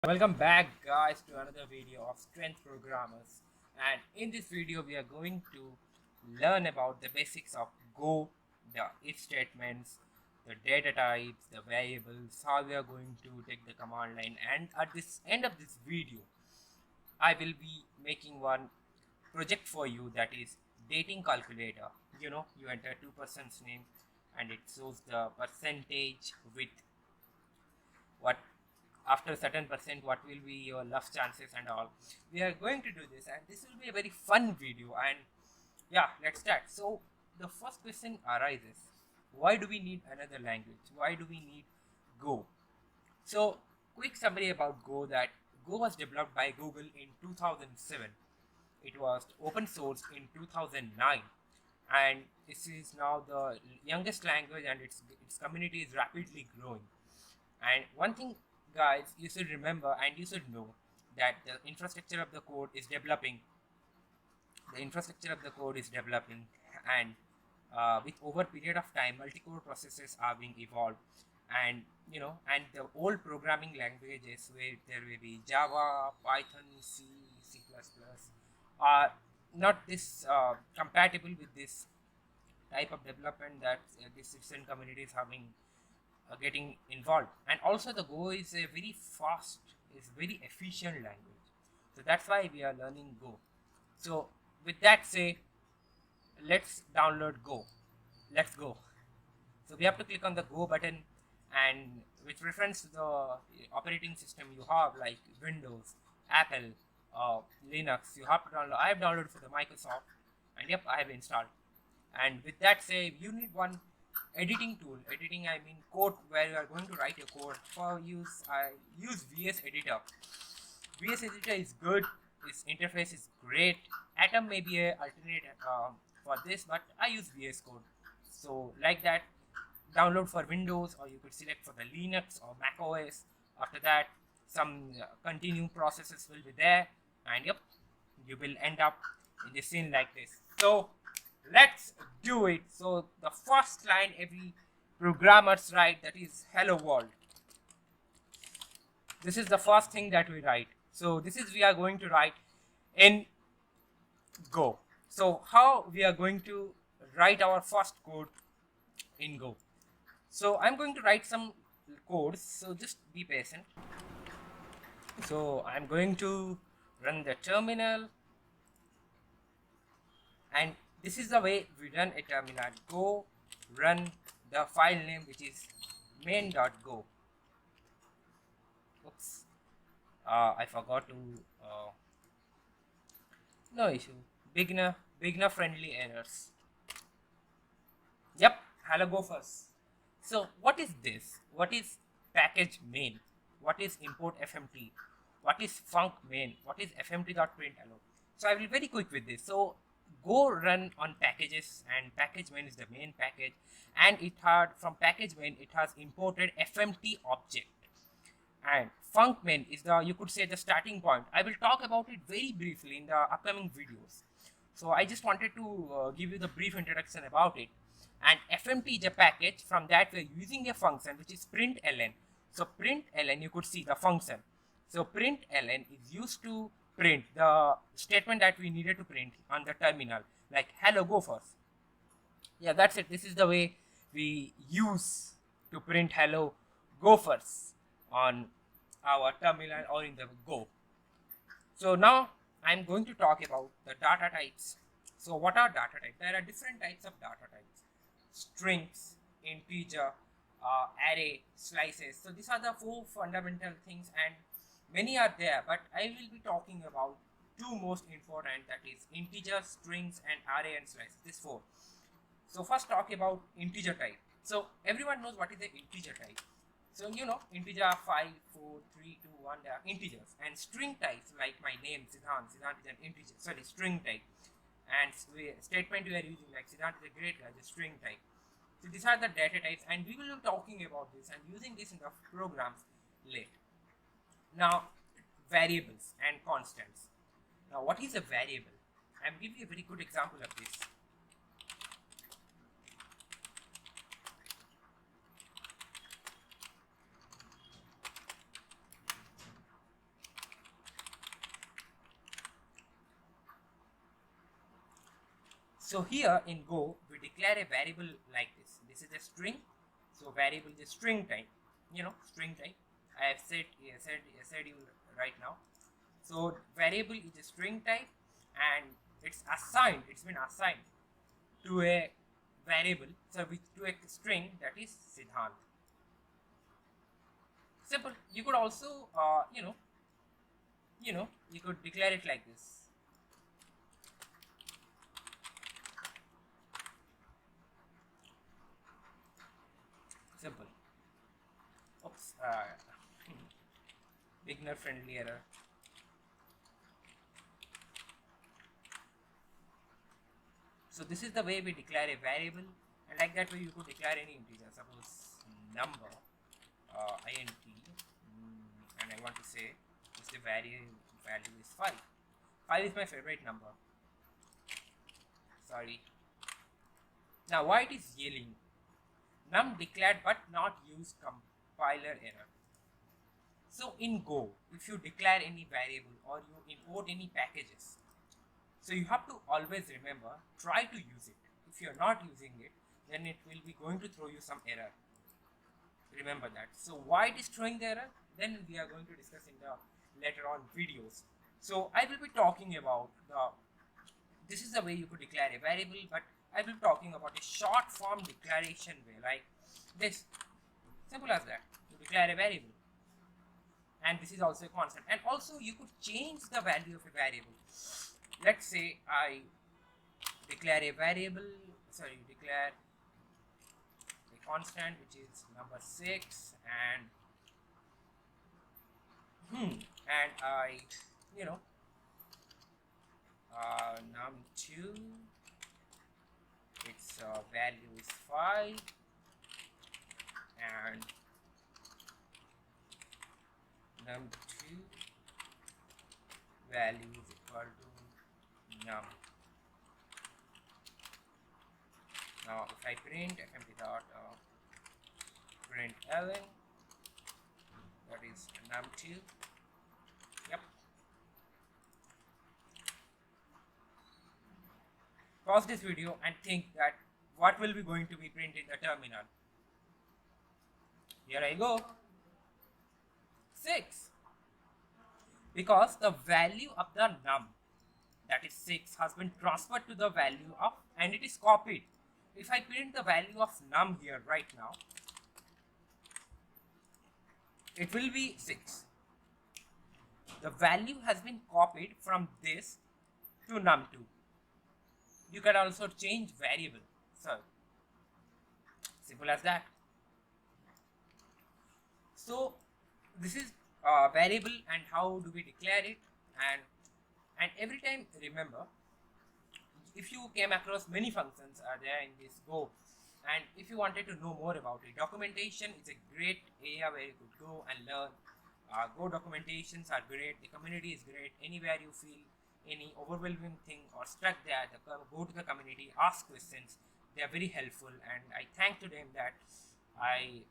Welcome back guys to another video of Strength Programmers, and in this video we are going to learn about the basics of Go, the if statements, the data types, the variables, how we are going to take the command line, and at this end of this video I will be making one project for you, that is dating calculator. You enter two person's name and it shows the percentage with what after a certain percent what will be your love chances and all. We are going to do this and this will be a very fun video, and yeah, let's start. So the first question arises, why do we need another language? Why do we need Go? So quick summary about Go, that Go was developed by Google in 2007. It was open source in 2009, and this is now the youngest language, and its community is rapidly growing. And one thing, guys, you should remember and you should know that the infrastructure of the code is developing. And with over period of time, multi-core processes are being evolved, and and the old programming languages where there will be Java, Python, C, C++, are not this compatible with this type of development that this citizen community is having, getting involved. And also the Go is a very fast, is very efficient language, so that's why we are learning Go. So with that say, let's download Go. Let's go. So we have to click on the Go button, and with reference to the operating system you have, like Windows, Apple, Linux, you have to download. I have downloaded for the Microsoft, and yep, I have installed. And with that say, you need one editing tool. Editing, I mean code, where you are going to write your code. For use, I use VS Editor. VS Editor is good, its interface is great. Atom may be a alternate for this, but I use VS Code. So like that, download for Windows, or you could select for the Linux or Mac OS. After that, some continue processes will be there, and yep, you will end up in the scene like this. So let's do it. So the first line every programmers write, that is hello world. This is the first thing that we write. So this is we are going to write in Go. So how we are going to write our first code in Go? So I'm going to write some codes, so just be patient. So I'm going to run the terminal, and this is the way we run a terminal. Go run the file name, which is main.go. Oops, I forgot to no issue. Beginner friendly errors. Yep, hello go first. So what is this? What is package main? What is import fmt? What is func main? What is fmt.println? So I will be very quick with this. So Go run on packages, and package main is the main package, and it had from package main it has imported fmt object, and func main is the, you could say, the starting point. I will talk about it very briefly in the upcoming videos. So I just wanted to give you the brief introduction about it. And fmt is a package. From that we're using a function which is println. So println, you could see the function. So println is used to print the statement that we needed to print on the terminal, like hello go first. Yeah, that's it. This is the way we use to print hello go first on our terminal or in the Go. So now I'm going to talk about the data types. So what are data types? There are different types of data types: strings, integer, array, slices. So these are the four fundamental things, and many are there, but I will be talking about two most important, that is integer, strings, and array and slices. These four. So first talk about integer type. So everyone knows what is the integer type. So integer 5, 4, 3, 2, 1, they are integers. And string types, like my name Siddhant. Siddhant is an integer, sorry, string type. And statement we are using, like Siddhant is a great guy, the string type. So these are the data types, and we will be talking about this and using this in the programs later. Now, variables and constants. Now, what is a variable? I'm giving you a very good example of this. So here in Go, we declare a variable like this. This is a string. So variable is a string type. String type. I have said you right now. So variable is a string type, and it's assigned. It's been assigned to a variable. So to a string that is Siddhant. Simple. You could also, you could declare it like this. Simple. Oops. Beginner friendly error. So this is the way we declare a variable, and like that way you could declare any integer. Suppose number, int, and I want to say this the value is 5. 5 is my favorite number. Sorry. Now why it is yelling? Num declared but not used, compiler error. So in Go, if you declare any variable or you import any packages, so you have to always remember, try to use it. If you're not using it, then it will be going to throw you some error. Remember that. So why it is throwing the error? Then we are going to discuss in the later on videos. So I will be talking about this is the way you could declare a variable, but I will be talking about a short form declaration way like this. Simple as that. You declare a variable. And this is also a constant. And also you could change the value of a variable. Let's say I declare a declare a constant which is number 6, and I num2, its value is 5, and num2 value is equal to num. Now if I print fmt dot println, that is num2. Yep. Pause this video and think that what will be going to be printed in the terminal. Here I go. 6. Because the value of the num, that is 6, has been transferred to the value of, and it is copied. If I print the value of num here right now, it will be 6. The value has been copied from this to num2. You can also change variable. So simple as that. So this is variable and how do we declare it, and every time remember, if you came across many functions are there in this Go, and if you wanted to know more about it, documentation is a great area where you could go and learn. Go documentations are great, the community is great. Anywhere you feel any overwhelming thing or stuck there, go to the community, ask questions. They are very helpful, and I thank to them that I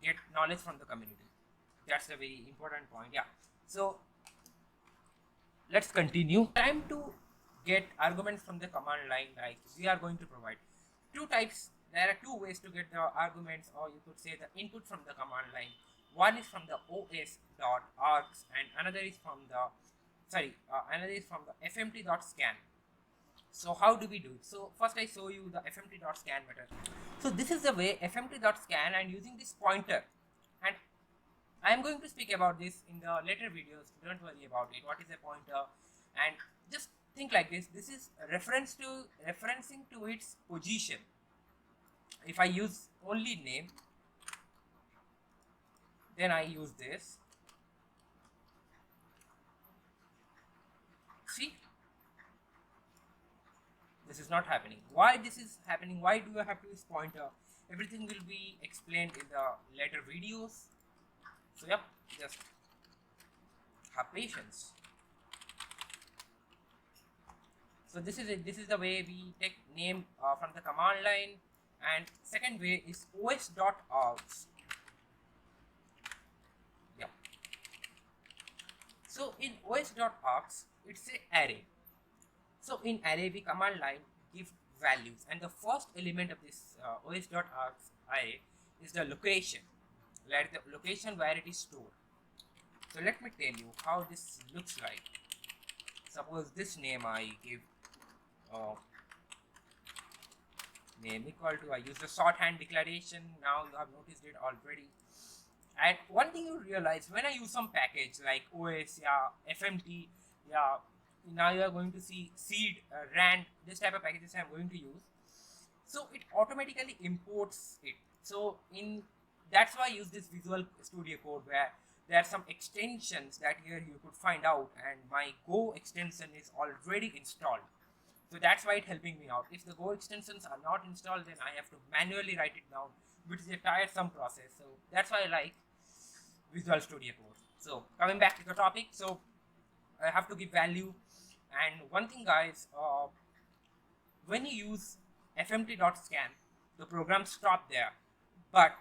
get knowledge from the community. That's a very important point. Yeah, so let's continue. Time to get arguments from the command line. Like we are going to provide two types. There are two ways to get the arguments, or you could say the input from the command line. One is from the os.args and another is from the fmt.scan. So how do we do it? So first I show you the fmt.scan method. So this is the way fmt.scan, and using this pointer, and I am going to speak about this in the later videos. Don't worry about it. What is a pointer? And just think like this. This is referencing to its position. If I use only name, then I use this. See, this is not happening. Why this is happening? Why do I have to use pointer? Everything will be explained in the later videos. So yep, just have patience. So this is it. This is the way we take name from the command line, and second way is os.args. Yeah. So in os.args, it's a array. So in array we command line give values, and the first element of this os.args array is the location, like the location where it is stored. So let me tell you how this looks like. Suppose this name I give name equal to, I use the shorthand declaration. Now you have noticed it already. And one thing you realize, when I use some package like OS, FMT, now you are going to see seed, rand, this type of packages I'm going to use. So it automatically imports it. So that's why I use this Visual Studio Code, where there are some extensions that here you could find out, and my Go extension is already installed. So that's why it's helping me out. If the Go extensions are not installed, then I have to manually write it down, which is a tiresome process. So that's why I like Visual Studio Code. So coming back to the topic, so I have to give value. And one thing, guys, when you use fmt.scan, the program stop there,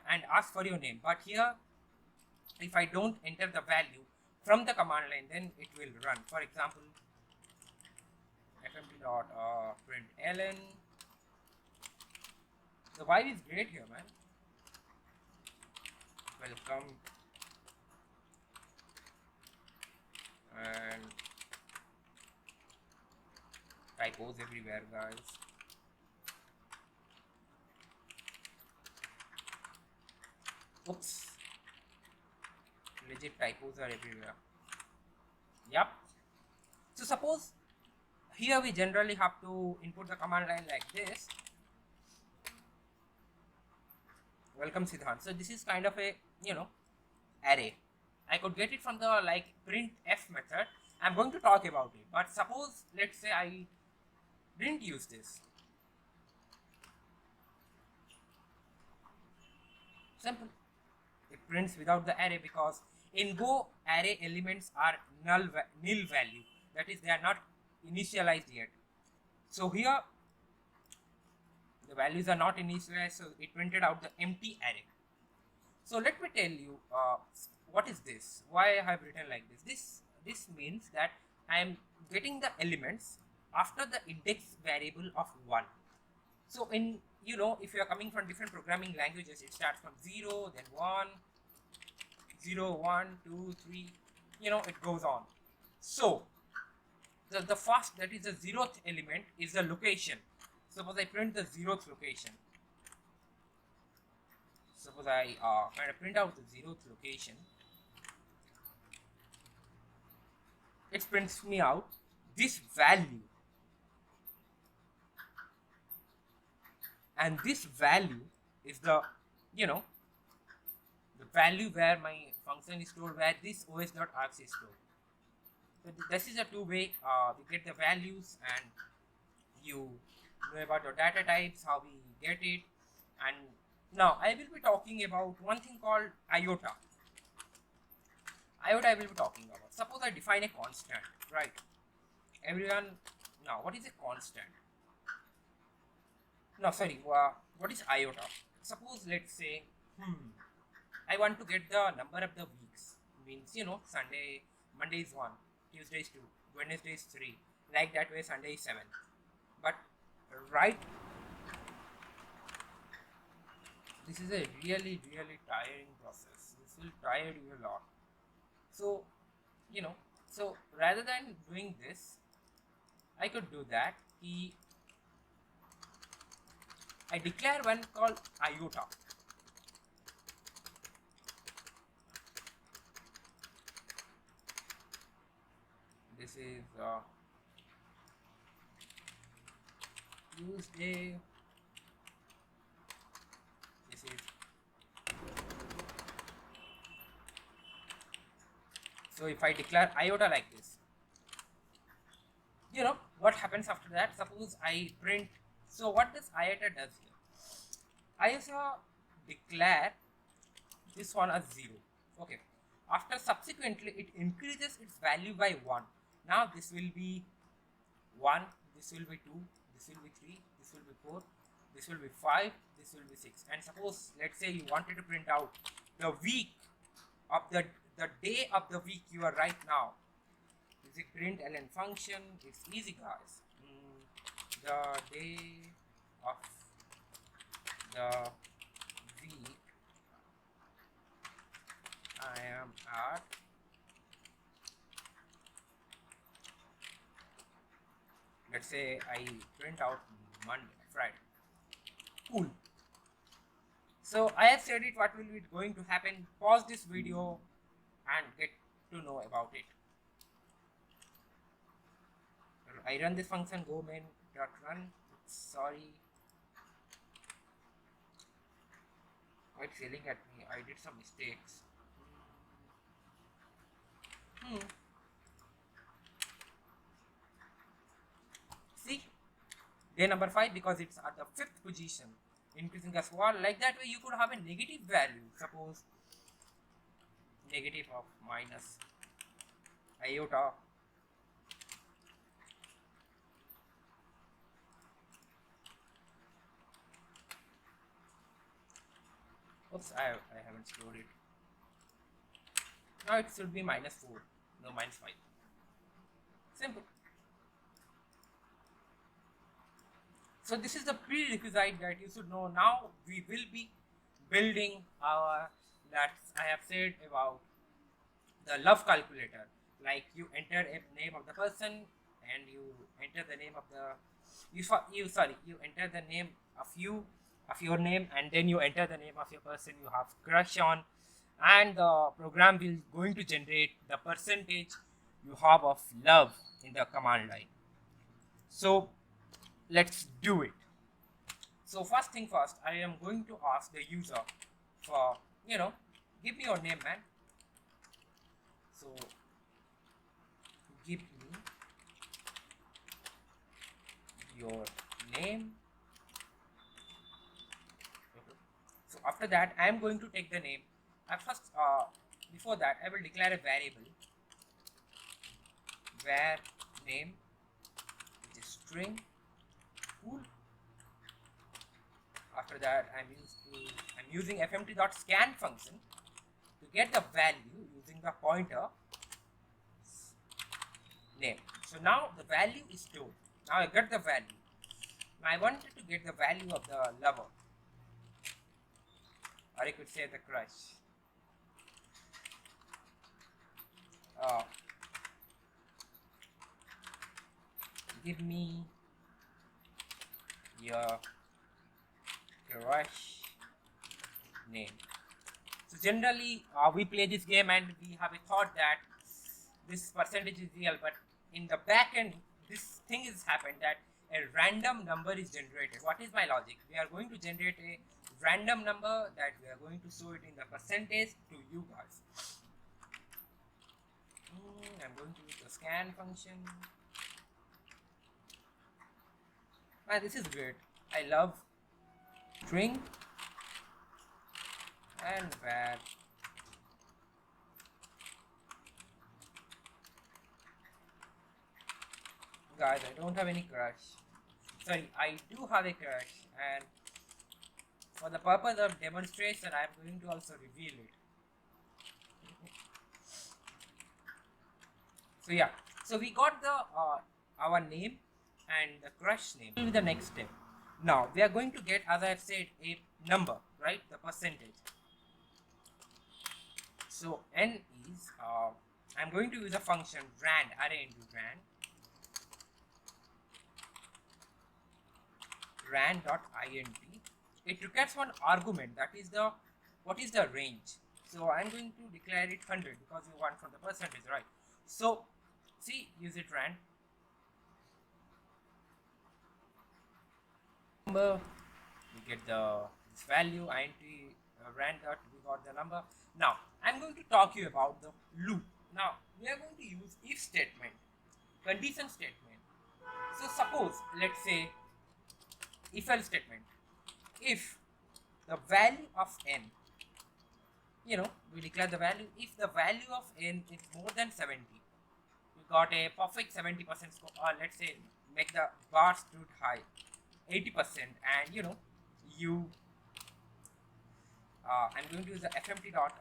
and ask for your name. But here, if I don't enter the value from the command line, then it will run. For example, fmt.println. The vibe is great here, man. Welcome. And typos everywhere, guys. Oops. Legit typos are everywhere. Yep. So suppose here we generally have to input the command line like this. Welcome, Siddhant. So this is kind of a, array. I could get it from the printf method. I'm going to talk about it. But suppose, let's say I didn't use this. Simple. It prints without the array, because in Go, array elements are nil value. That is, they are not initialized yet. So here, the values are not initialized, so it printed out the empty array. So let me tell you, what is this? Why I have written like this? This means that I am getting the elements after the index variable of 1. So in, if you are coming from different programming languages, it starts from 0, then 1, 0, 1, 2, 3, it goes on. So the first, that is the 0th element, is the location. Suppose I print the 0th location. Suppose I kind of print out the 0th location. It prints me out this value. And this value is the, the value where my function is stored, where this os.args is stored. So this is a two-way. We get the values, and you know about your data types, how we get it. And now I will be talking about one thing called Iota. Iota I will be talking about. Suppose I define a constant, right? Everyone, now what is a constant? No, sorry, what is Iota? Suppose, let's say, I want to get the number of the weeks. Means, Sunday, Monday is 1, Tuesday is 2, Wednesday is 3. Like that way, Sunday is 7. But, right, this is a really, really tiring process. This will tire you a lot. So, so rather than doing this, I could do that. I declare one called Iota. This is Tuesday. This is, so if I declare Iota like this, what happens after that? Suppose I print. So what does Iota does here? Iota declare this one as 0. Okay. After subsequently it increases its value by 1. Now this will be 1, this will be 2, this will be 3, this will be 4, this will be 5, this will be 6. And suppose, let's say you wanted to print out the week of the day of the week you are right now. Is it println function? It's easy, guys. The day of the week I am at let's say I print out Monday, Friday. Cool. So I have said it what will be going to happen. Pause this video and get to know about it. I run this function go main dot run. Sorry. Quite failing at me. I did some mistakes. See? Day number 5 because it's at the 5th position. Increasing as well. Like that way you could have a negative value. Suppose negative of minus iota oops, I haven't stored it. Now it should be minus 4, no minus 5. Simple. So this is the prerequisite that you should know. Now we will be building our, that I have said about the love calculator. Like you enter a name of the person and you enter the name of the, you enter the name of your name, and then you enter the name of your person you have crush on, and the program will going to generate the percentage you have of love in the command line. So let's do it. So first thing first, I am going to ask the user for, give me your name, man. So give me your name. So after that, I am going to take the name. Before that, I will declare a variable var name, which is string. Cool. After that, I'm using fmt.scan function to get the value using the pointer name. So now the value is stored. Now I get the value. Now I wanted to get the value of the lover, or I could say the crush. Give me your crush name. So generally we play this game and we have a thought that this percentage is real, but in the back end this thing has happened that a random number is generated. What is my logic? We are going to generate a random number that we are going to show it in the percentage to you guys. I'm going to use the scan function. This is great. I love string and var guys, I don't have any crush. Sorry, I do have a crush, and for the purpose of demonstration I am going to also reveal it. So yeah, so we got the our name and the crush name. Will be the next step. Now we are going to get, as I have said, a number, right? The percentage. So n is I'm going to use a function rand, array into rand.int. It requires one argument, that is the what is the range. So I'm going to declare it 100 because we want from the percentage, right? So see, use it rand. Number, we get this value int rand dot, we got the number. Now I'm going to talk to you about the loop. Now we are going to use if statement, condition statement. So suppose, let's say, if else statement. If the value of n, we declare the value, if the value of n is more than 70, we got a perfect 70% score, or let's say make the bar stood high 80%, and I'm going to use the fmt dot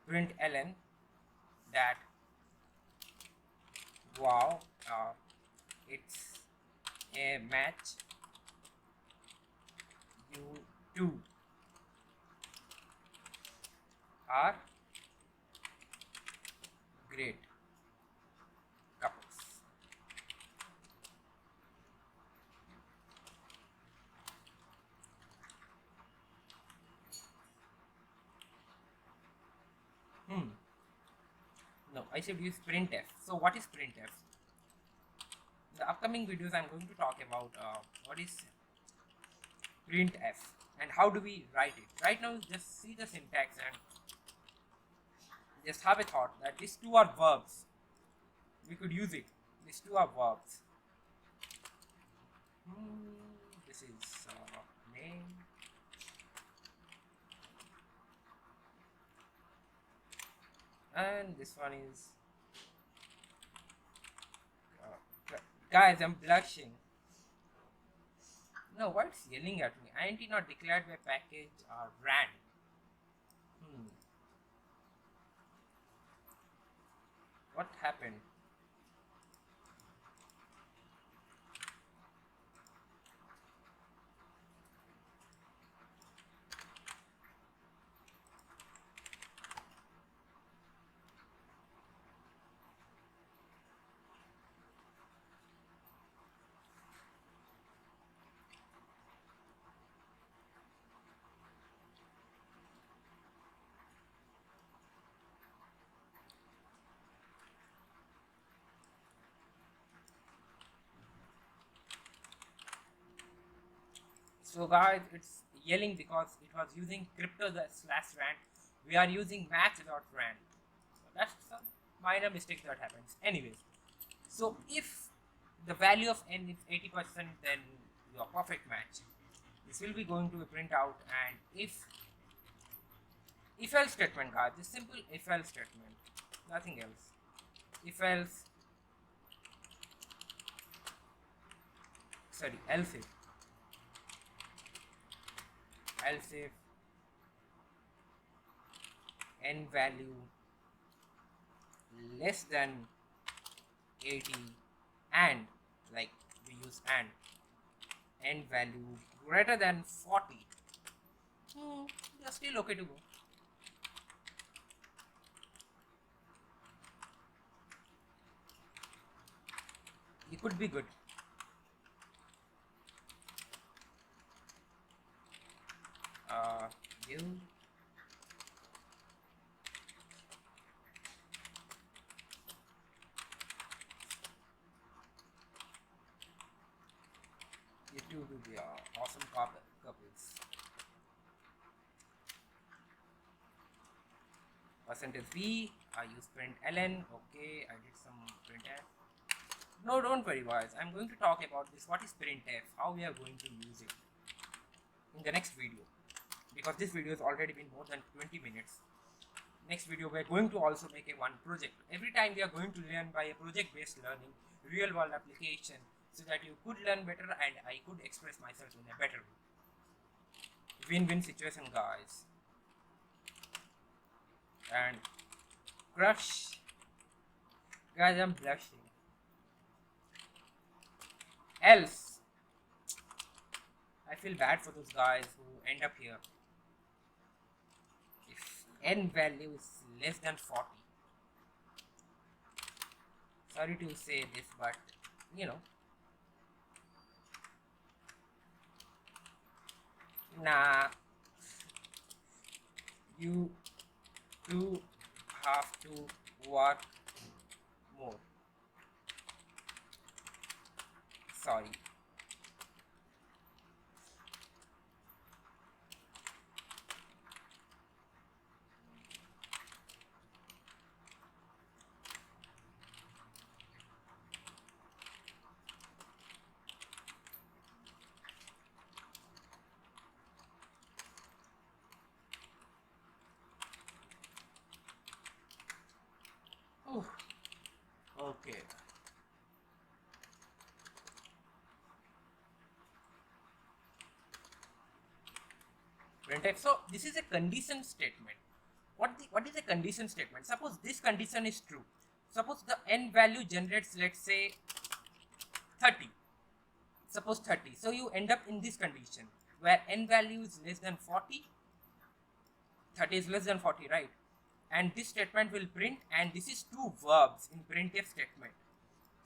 println that wow, it's a match you two are great couples. No, I should use printf. So what is printf? In the upcoming videos I'm going to talk about what is printf and how do we write it. Right now just see the syntax and just have a thought that these two are verbs. We could use it. These two are verbs. This is name. And this one is guys, I'm blushing. No, what's yelling at me? INT not declared by package or ran. What happened? So guys, it's yelling because it was using crypto slash rand. We are using match.rand. So that's some minor mistake that happens. Anyways, so if the value of n is 80%, then your perfect match. This will be going to print out, and if else statement, guys, this simple if else statement, nothing else. If else, sorry, else if n value less than 80 and like we use and n value greater than 40, you're still okay to go. You could be good. You two will be awesome couples. Percentage V, I use print ln. Okay, I did some printf. No, don't worry guys, I'm going to talk about this. What is printf? How we are going to use it in the next video, because this video has already been more than 20 minutes. Next video we are going to also make a one project. Every time we are going to learn by a project based learning, real world application, so that you could learn better and I could express myself in a better way. Win-win situation, guys. And crush, guys, I'm blushing. Else, I feel bad for those guys who end up here. If n value is less than 40, sorry to say this, but you know, nah, you do have to work more. Sorry. Oh, okay. Printf. So this is a condition statement. What is a condition statement? Suppose this condition is true. Suppose the n value generates, let's say, 30. suppose 30. So you end up in this condition where n value is less than 40, 30 is less than 40, right? And this statement will print, and this is two verbs in printf statement.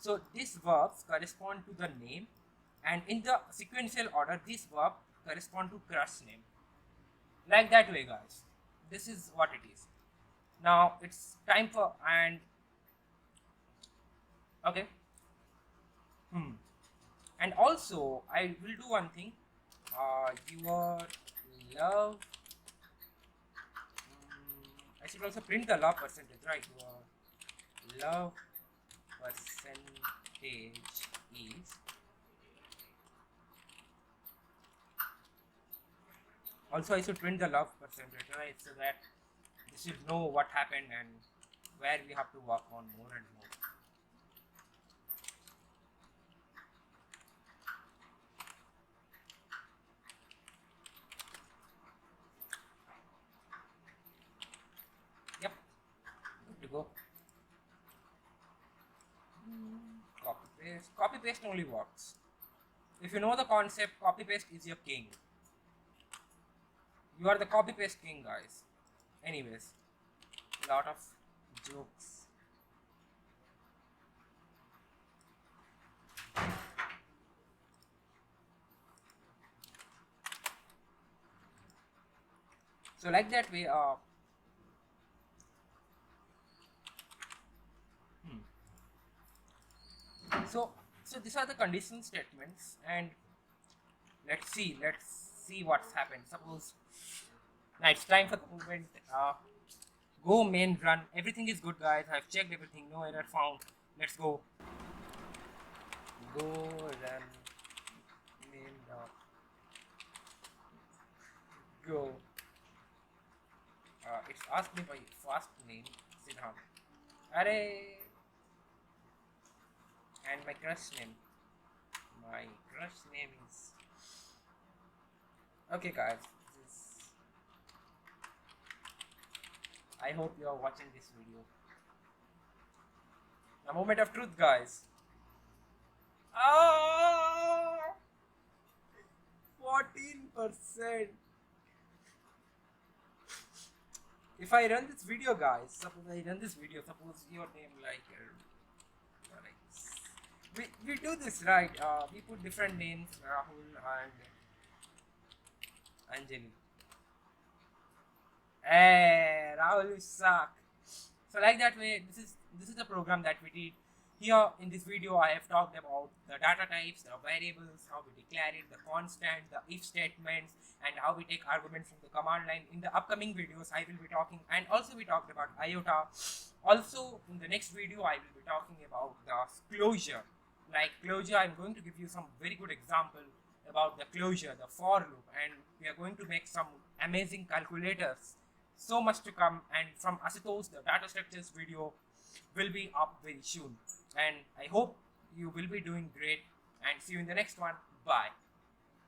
So these verbs correspond to the name, and in the sequential order this verb correspond to crush name. Like that way, guys. This is what it is. Now it's time for okay. And also I will do one thing. Your love. I should also print the love percentage, right? Your love percentage is. Also, I should print the love percentage, right? So that you should know what happened and where we have to work on more and more. Yep, good to go. Copy paste. Copy paste only works. If you know the concept, copy paste is your king. You are the copy paste king, guys. Anyways, lot of jokes. So like that way, so these are the conditional statements, and let's see what's happened. Suppose now it's time for the movement. Go main run. Everything is good, guys. I've checked everything. No error found. Let's go. Go run main dot go. It's asked me by first name Siddhant. Array. And my crush name. My crush name is. Okay, guys. I hope you are watching this video. A moment of truth, guys. 14%. If I run this video, guys, suppose your name we do this, right? We put different names, Rahul and Anjali. Hey, Rahul, you suck. So like that way, this is the program that we did. Here in this video, I have talked about the data types, the variables, how we declare it, the constant, the if statements, and how we take arguments from the command line. In the upcoming videos, I will be talking, and also we talked about Iota. Also, in the next video, I will be talking about the closure. Like closure, I'm going to give you some very good example about the closure, the for loop, and we are going to make some amazing calculators. So much to come, and from Ashutosh, the data structures video will be up very soon. And I hope you will be doing great, and see you in the next one. Bye.